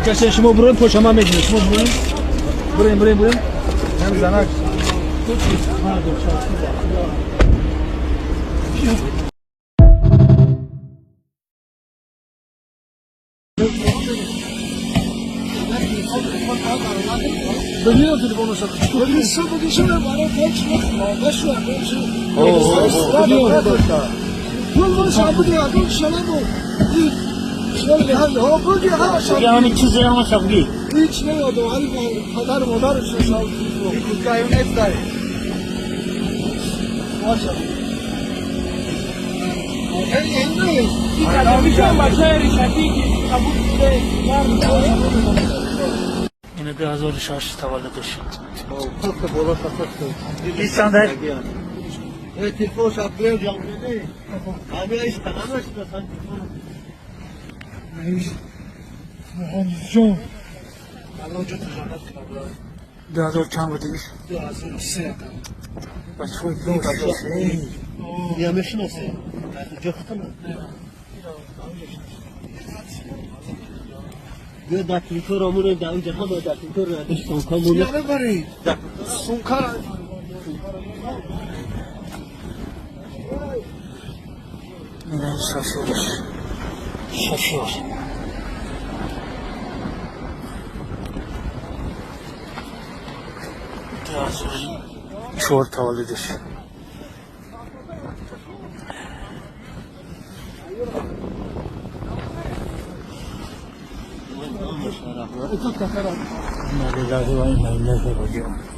کسی شما برین پشت ما میگید شما برین هم زنک بگیرم تلفن رو ساخت بگیرم بگیرم برای پاچ بشو دیگه همین چیزی هم ساختی هیچ نمیاد ولی پدر مادرش ساخت کایون نمی‌داره ماشاءالله اینه 2006 تولدش خط بالا خط این چنده؟ تلفن شب جام بده همه ایش همش مثلا جون الله جو تجارت کرد 2000 چند بودی؟ 2003 بس خوی دوست یا میشناسه جفتم یه دکتر امور در اینجا هم دکتر ادشون کامونه یا ببرید سونکار اینه شاشورش 2004 تولدش اتا کفران إنا لله وإنا إليه راجعون